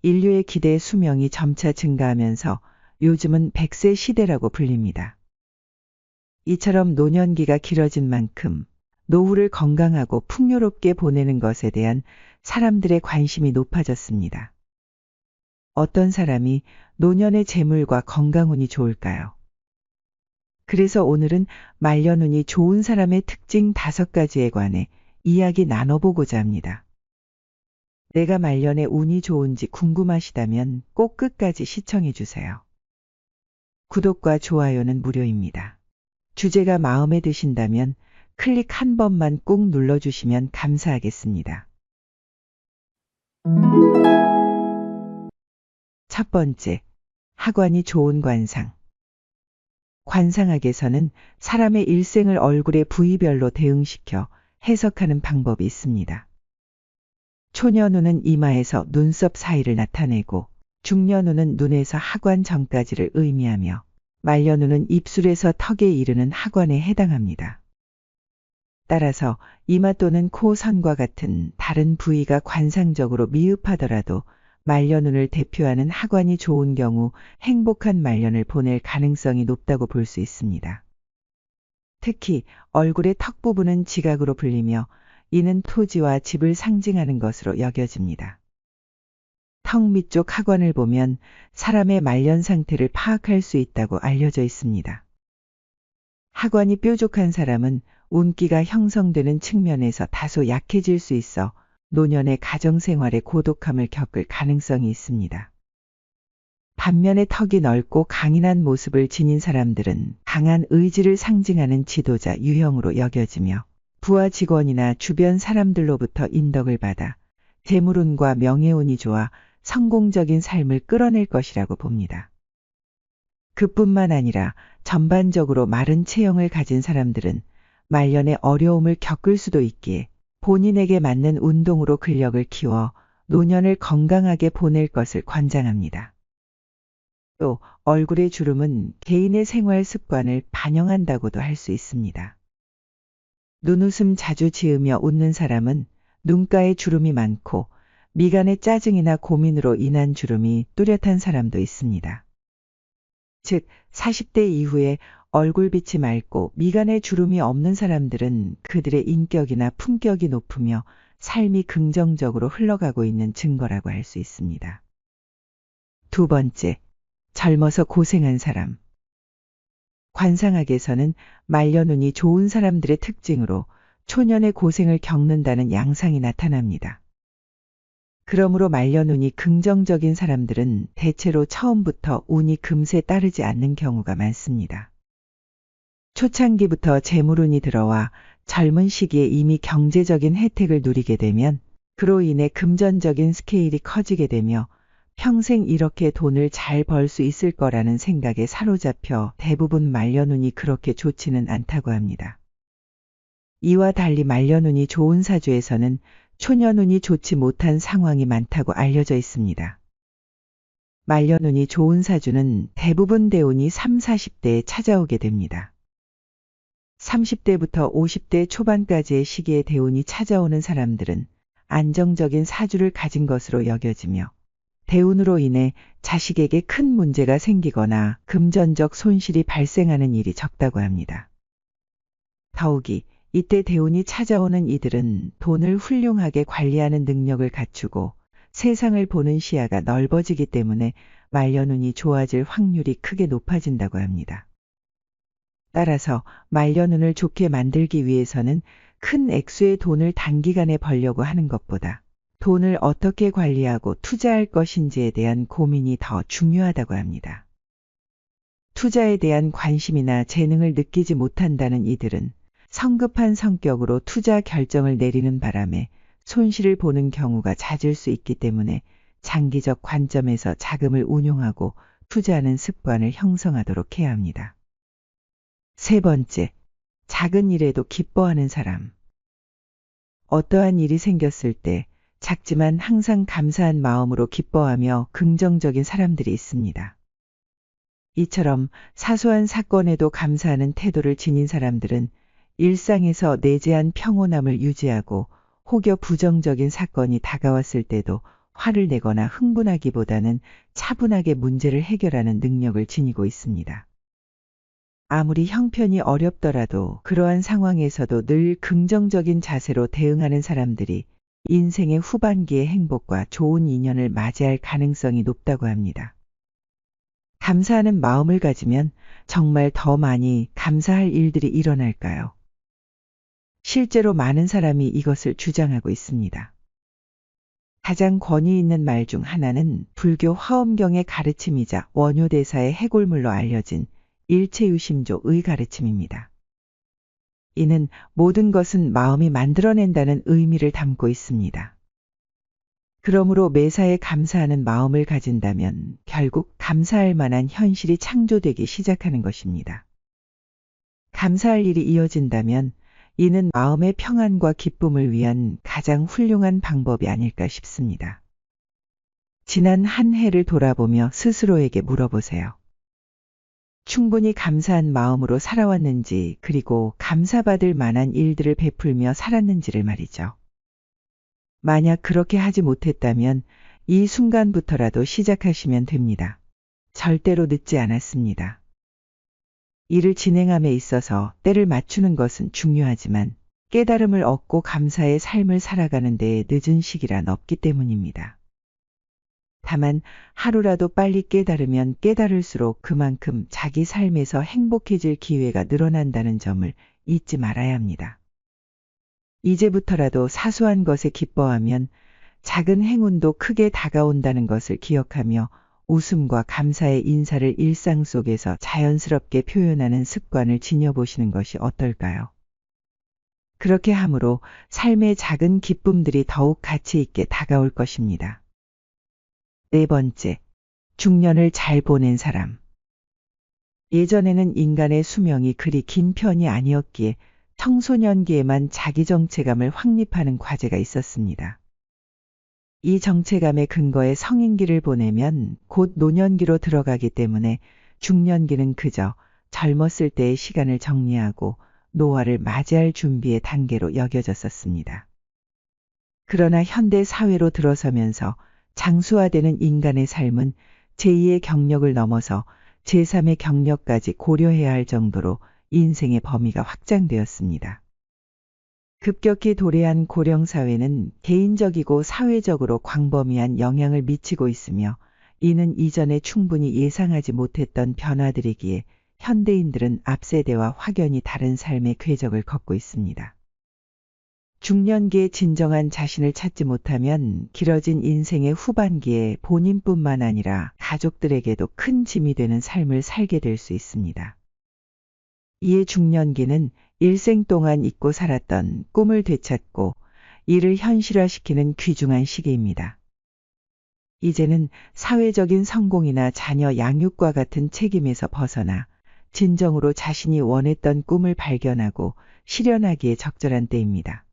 인류의 기대 수명이 점차 증가하면서 요즘은 100세 시대라고 불립니다. 이처럼 노년기가 길어진 만큼 노후를 건강하고 풍요롭게 보내는 것에 대한 사람들의 관심이 높아졌습니다. 어떤 사람이 노년의 재물과 건강운이 좋을까요? 그래서 오늘은 말년운이 좋은 사람의 특징 5가지에 관해 이야기 나눠보고자 합니다. 내가 말년에 운이 좋은지 궁금하시다면 꼭 끝까지 시청해 주세요. 구독과 좋아요는 무료입니다. 주제가 마음에 드신다면 클릭 한 번만 꾹 눌러주시면 감사하겠습니다. 첫 번째, 하관이 좋은 관상. 관상학에서는 사람의 일생을 얼굴의 부위별로 대응시켜 해석하는 방법이 있습니다. 초년운은 이마에서 눈썹 사이를 나타내고, 중년운은 눈에서 하관 전까지를 의미하며, 말년운은 입술에서 턱에 이르는 하관에 해당합니다. 따라서 이마 또는 코 선과 같은 다른 부위가 관상적으로 미흡하더라도 말년운을 대표하는 하관이 좋은 경우 행복한 말년을 보낼 가능성이 높다고 볼 수 있습니다. 특히 얼굴의 턱 부분은 지각으로 불리며 이는 토지와 집을 상징하는 것으로 여겨집니다. 턱 밑쪽 하관을 보면 사람의 말년 상태를 파악할 수 있다고 알려져 있습니다. 하관이 뾰족한 사람은 운기가 형성되는 측면에서 다소 약해질 수 있어 노년의 가정생활에 고독함을 겪을 가능성이 있습니다. 반면에 턱이 넓고 강인한 모습을 지닌 사람들은 강한 의지를 상징하는 지도자 유형으로 여겨지며 부하 직원이나 주변 사람들로부터 인덕을 받아 재물운과 명예운이 좋아 성공적인 삶을 끌어낼 것이라고 봅니다. 그뿐만 아니라 전반적으로 마른 체형을 가진 사람들은 말년에 어려움을 겪을 수도 있기에 본인에게 맞는 운동으로 근력을 키워 노년을 건강하게 보낼 것을 권장합니다. 또 얼굴의 주름은 개인의 생활 습관을 반영한다고도 할 수 있습니다. 눈웃음 자주 지으며 웃는 사람은 눈가에 주름이 많고 미간에 짜증이나 고민으로 인한 주름이 뚜렷한 사람도 있습니다. 즉 40대 이후에 얼굴빛이 맑고 미간에 주름이 없는 사람들은 그들의 인격이나 품격이 높으며 삶이 긍정적으로 흘러가고 있는 증거라고 할 수 있습니다. 두 번째, 젊어서 고생한 사람. 관상학에서는 말년운이 좋은 사람들의 특징으로 초년의 고생을 겪는다는 양상이 나타납니다. 그러므로 말년운이 긍정적인 사람들은 대체로 처음부터 운이 금세 따르지 않는 경우가 많습니다. 초창기부터 재물운이 들어와 젊은 시기에 이미 경제적인 혜택을 누리게 되면 그로 인해 금전적인 스케일이 커지게 되며 평생 이렇게 돈을 잘 벌 수 있을 거라는 생각에 사로잡혀 대부분 말년운이 그렇게 좋지는 않다고 합니다. 이와 달리 말년운이 좋은 사주에서는 초년운이 좋지 못한 상황이 많다고 알려져 있습니다. 말년운이 좋은 사주는 대부분 대운이 3, 40대에 찾아오게 됩니다. 30대부터 50대 초반까지의 시기에 대운이 찾아오는 사람들은 안정적인 사주를 가진 것으로 여겨지며 대운으로 인해 자식에게 큰 문제가 생기거나 금전적 손실이 발생하는 일이 적다고 합니다. 더욱이 이때 대운이 찾아오는 이들은 돈을 훌륭하게 관리하는 능력을 갖추고 세상을 보는 시야가 넓어지기 때문에 말년운이 좋아질 확률이 크게 높아진다고 합니다. 따라서 말년운을 좋게 만들기 위해서는 큰 액수의 돈을 단기간에 벌려고 하는 것보다 돈을 어떻게 관리하고 투자할 것인지에 대한 고민이 더 중요하다고 합니다. 투자에 대한 관심이나 재능을 느끼지 못한다는 이들은 성급한 성격으로 투자 결정을 내리는 바람에 손실을 보는 경우가 잦을 수 있기 때문에 장기적 관점에서 자금을 운용하고 투자하는 습관을 형성하도록 해야 합니다. 세 번째, 작은 일에도 기뻐하는 사람. 어떠한 일이 생겼을 때 작지만 항상 감사한 마음으로 기뻐하며 긍정적인 사람들이 있습니다. 이처럼 사소한 사건에도 감사하는 태도를 지닌 사람들은 일상에서 내재한 평온함을 유지하고 혹여 부정적인 사건이 다가왔을 때도 화를 내거나 흥분하기보다는 차분하게 문제를 해결하는 능력을 지니고 있습니다. 아무리 형편이 어렵더라도 그러한 상황에서도 늘 긍정적인 자세로 대응하는 사람들이 인생의 후반기의 행복과 좋은 인연을 맞이할 가능성이 높다고 합니다. 감사하는 마음을 가지면 정말 더 많이 감사할 일들이 일어날까요? 실제로 많은 사람이 이것을 주장하고 있습니다. 가장 권위 있는 말 중 하나는 불교 화엄경의 가르침이자 원효대사의 해골물로 알려진 일체유심조의 가르침입니다. 이는 모든 것은 마음이 만들어낸다는 의미를 담고 있습니다. 그러므로 매사에 감사하는 마음을 가진다면 결국 감사할 만한 현실이 창조되기 시작하는 것입니다. 감사할 일이 이어진다면 이는 마음의 평안과 기쁨을 위한 가장 훌륭한 방법이 아닐까 싶습니다. 지난 한 해를 돌아보며 스스로에게 물어보세요. 충분히 감사한 마음으로 살아왔는지, 그리고 감사받을 만한 일들을 베풀며 살았는지를 말이죠. 만약 그렇게 하지 못했다면 이 순간부터라도 시작하시면 됩니다. 절대로 늦지 않았습니다. 일을 진행함에 있어서 때를 맞추는 것은 중요하지만 깨달음을 얻고 감사의 삶을 살아가는 데에 늦은 시기란 없기 때문입니다. 다만 하루라도 빨리 깨달으면 깨달을수록 그만큼 자기 삶에서 행복해질 기회가 늘어난다는 점을 잊지 말아야 합니다. 이제부터라도 사소한 것에 기뻐하면 작은 행운도 크게 다가온다는 것을 기억하며 웃음과 감사의 인사를 일상 속에서 자연스럽게 표현하는 습관을 지녀보시는 것이 어떨까요? 그렇게 함으로 삶의 작은 기쁨들이 더욱 가치 있게 다가올 것입니다. 네 번째, 중년을 잘 보낸 사람. 예전에는 인간의 수명이 그리 긴 편이 아니었기에 청소년기에만 자기 정체감을 확립하는 과제가 있었습니다. 이 정체감의 근거에 성인기를 보내면 곧 노년기로 들어가기 때문에 중년기는 그저 젊었을 때의 시간을 정리하고 노화를 맞이할 준비의 단계로 여겨졌었습니다. 그러나 현대 사회로 들어서면서 장수화되는 인간의 삶은 제2의 경력을 넘어서 제3의 경력까지 고려해야 할 정도로 인생의 범위가 확장되었습니다. 급격히 도래한 고령사회는 개인적이고 사회적으로 광범위한 영향을 미치고 있으며 이는 이전에 충분히 예상하지 못했던 변화들이기에 현대인들은 앞세대와 확연히 다른 삶의 궤적을 걷고 있습니다. 중년기에 진정한 자신을 찾지 못하면 길어진 인생의 후반기에 본인뿐만 아니라 가족들에게도 큰 짐이 되는 삶을 살게 될 수 있습니다. 이에 중년기는 일생 동안 잊고 살았던 꿈을 되찾고 이를 현실화시키는 귀중한 시기입니다. 이제는 사회적인 성공이나 자녀 양육과 같은 책임에서 벗어나 진정으로 자신이 원했던 꿈을 발견하고 실현하기에 적절한 때입니다.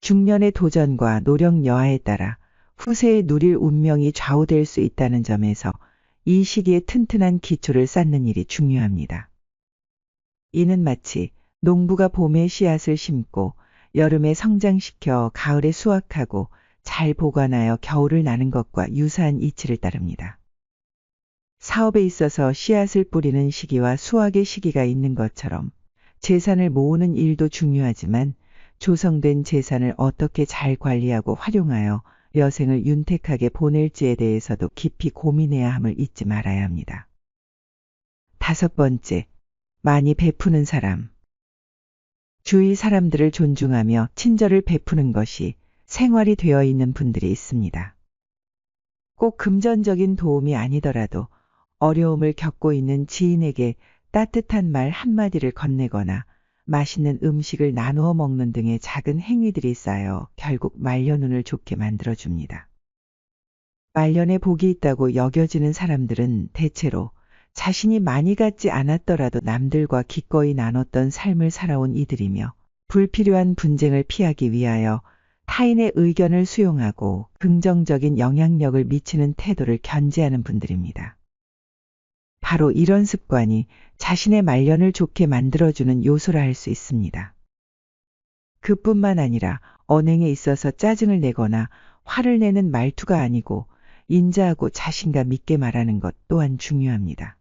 중년의 도전과 노력 여하에 따라 후세에 누릴 운명이 좌우될 수 있다는 점에서 이 시기에 튼튼한 기초를 쌓는 일이 중요합니다. 이는 마치 농부가 봄에 씨앗을 심고 여름에 성장시켜 가을에 수확하고 잘 보관하여 겨울을 나는 것과 유사한 이치를 따릅니다. 사업에 있어서 씨앗을 뿌리는 시기와 수확의 시기가 있는 것처럼 재산을 모으는 일도 중요하지만 조성된 재산을 어떻게 잘 관리하고 활용하여 여생을 윤택하게 보낼지에 대해서도 깊이 고민해야 함을 잊지 말아야 합니다. 다섯 번째, 많이 베푸는 사람. 주위 사람들을 존중하며 친절을 베푸는 것이 생활이 되어 있는 분들이 있습니다. 꼭 금전적인 도움이 아니더라도 어려움을 겪고 있는 지인에게 따뜻한 말 한마디를 건네거나 맛있는 음식을 나누어 먹는 등의 작은 행위들이 쌓여 결국 말년운을 좋게 만들어줍니다. 말년에 복이 있다고 여겨지는 사람들은 대체로 자신이 많이 갖지 않았더라도 남들과 기꺼이 나눴던 삶을 살아온 이들이며 불필요한 분쟁을 피하기 위하여 타인의 의견을 수용하고 긍정적인 영향력을 미치는 태도를 견지하는 분들입니다. 바로 이런 습관이 자신의 말년을 좋게 만들어주는 요소라 할 수 있습니다. 그뿐만 아니라 언행에 있어서 짜증을 내거나 화를 내는 말투가 아니고 인자하고 자신감 있게 말하는 것 또한 중요합니다.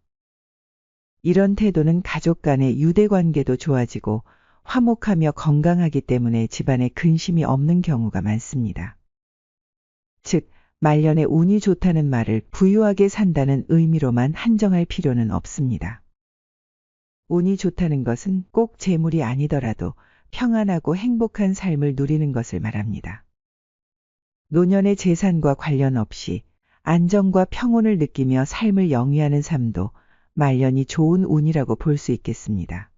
이런 태도는 가족 간의 유대관계도 좋아지고 화목하며 건강하기 때문에 집안에 근심이 없는 경우가 많습니다. 즉, 말년에 운이 좋다는 말을 부유하게 산다는 의미로만 한정할 필요는 없습니다. 운이 좋다는 것은 꼭 재물이 아니더라도 평안하고 행복한 삶을 누리는 것을 말합니다. 노년의 재산과 관련 없이 안정과 평온을 느끼며 삶을 영위하는 삶도 말년이 좋은 운이라고 볼 수 있겠습니다.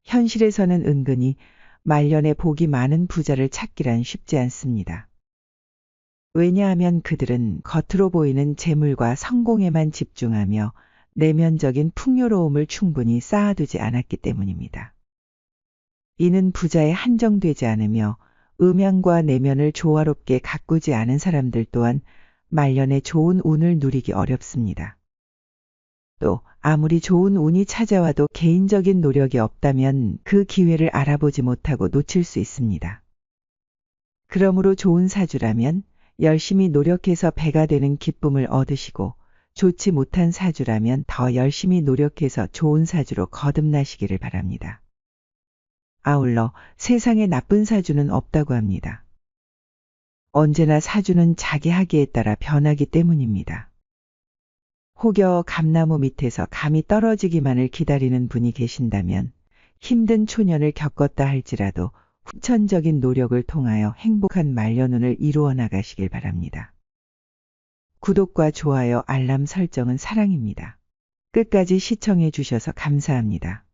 현실에서는 은근히 말년에 복이 많은 부자를 찾기란 쉽지 않습니다. 왜냐하면 그들은 겉으로 보이는 재물과 성공에만 집중하며 내면적인 풍요로움을 충분히 쌓아두지 않았기 때문입니다. 이는 부자에 한정되지 않으며 음양과 내면을 조화롭게 가꾸지 않은 사람들 또한 말년에 좋은 운을 누리기 어렵습니다. 또 아무리 좋은 운이 찾아와도 개인적인 노력이 없다면 그 기회를 알아보지 못하고 놓칠 수 있습니다. 그러므로 좋은 사주라면 열심히 노력해서 배가 되는 기쁨을 얻으시고 좋지 못한 사주라면 더 열심히 노력해서 좋은 사주로 거듭나시기를 바랍니다. 아울러 세상에 나쁜 사주는 없다고 합니다. 언제나 사주는 자기 하기에 따라 변하기 때문입니다. 혹여 감나무 밑에서 감이 떨어지기만을 기다리는 분이 계신다면 힘든 초년을 겪었다 할지라도 후천적인 노력을 통하여 행복한 말년운을 이루어 나가시길 바랍니다. 구독과 좋아요, 알람 설정은 사랑입니다. 끝까지 시청해 주셔서 감사합니다.